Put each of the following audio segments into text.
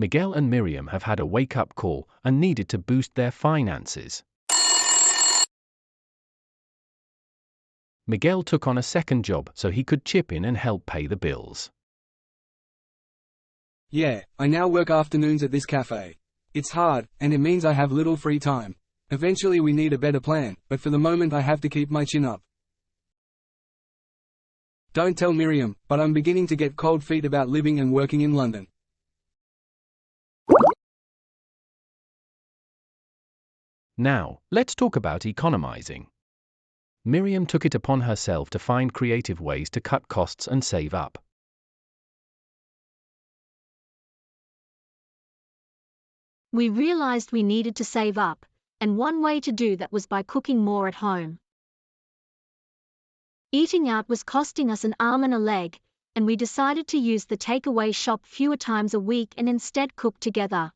Miguel and Miriam have had a wake-up call and needed to boost their finances. Miguel took on a second job so he could chip in and help pay the bills. Yeah, I now work afternoons at this cafe. It's hard, and it means I have little free time. Eventually we need a better plan, but for the moment I have to keep my chin up. Don't tell Miriam, but I'm beginning to get cold feet about living and working in London. Now, let's talk about economizing. Miriam took it upon herself to find creative ways to cut costs and save up. We realized we needed to save up, and one way to do that was by cooking more at home. Eating out was costing us an arm and a leg, and we decided to use the takeaway shop fewer times a week and instead cook together.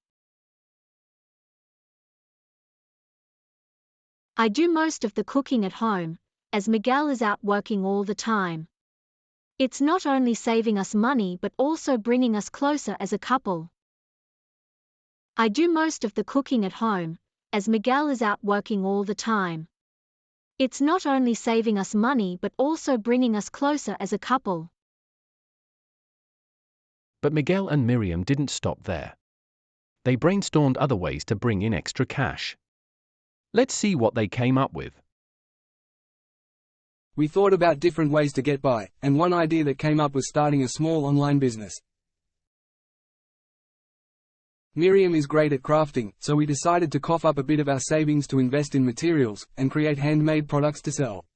I do most of the cooking at home, as Miguel is out working all the time. It's not only saving us money but also bringing us closer as a couple. I do most of the cooking at home, as Miguel is out working all the time. It's not only saving us money but also bringing us closer as a couple. But Miguel and Miriam didn't stop there. They brainstormed other ways to bring in extra cash. Let's see what they came up with. We thought about different ways to get by, and one idea that came up was starting a small online business. Miriam is great at crafting, so we decided to cough up a bit of our savings to invest in materials, and create handmade products to sell.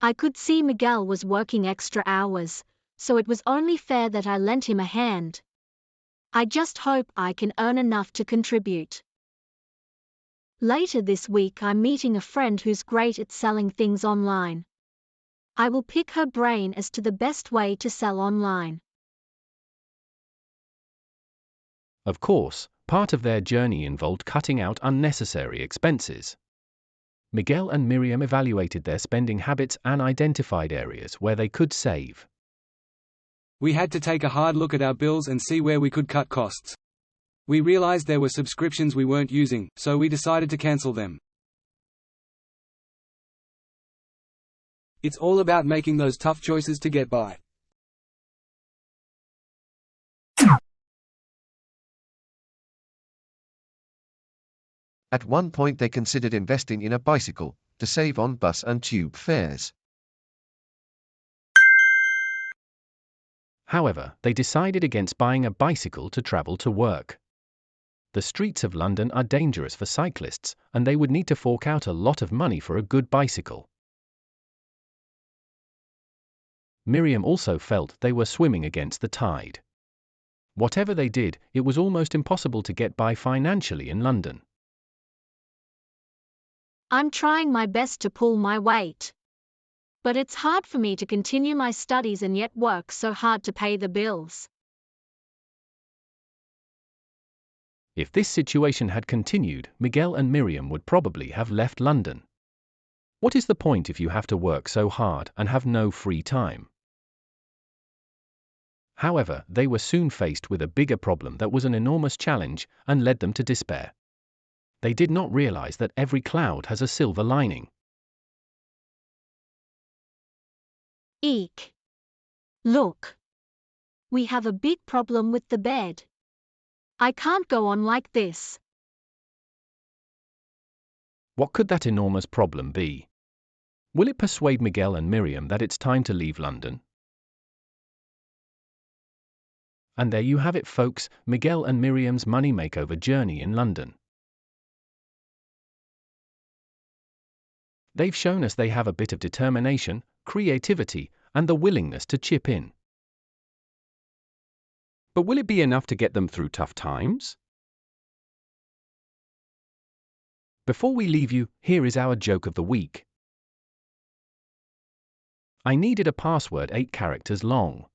I could see Miguel was working extra hours, so it was only fair that I lent him a hand. I just hope I can earn enough to contribute. Later this week I'm meeting a friend who's great at selling things online. I will pick her brain as to the best way to sell online. Of course, part of their journey involved cutting out unnecessary expenses. Miguel and Miriam evaluated their spending habits and identified areas where they could save. We had to take a hard look at our bills and see where we could cut costs. We realized there were subscriptions we weren't using, so we decided to cancel them. It's all about making those tough choices to get by. At one point they considered investing in a bicycle, to save on bus and tube fares. However, they decided against buying a bicycle to travel to work. The streets of London are dangerous for cyclists, and they would need to fork out a lot of money for a good bicycle. Miriam also felt they were swimming against the tide. Whatever they did, it was almost impossible to get by financially in London. I'm trying my best to pull my weight. But it's hard for me to continue my studies and yet work so hard to pay the bills. If this situation had continued, Miguel and Miriam would probably have left London. What is the point if you have to work so hard and have no free time? However, they were soon faced with a bigger problem that was an enormous challenge and led them to despair. They did not realize that every cloud has a silver lining. Eek! Look! We have a big problem with the bed. I can't go on like this. What could that enormous problem be? Will it persuade Miguel and Miriam that it's time to leave London? And there you have it, folks, Miguel and Miriam's money makeover journey in London. They've shown us they have a bit of determination, creativity, and the willingness to chip in. But will it be enough to get them through tough times? Before we leave you, here is our joke of the week. I needed a password 8 characters long.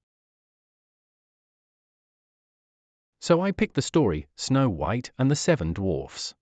So I picked the story, Snow White and the 7 Dwarfs.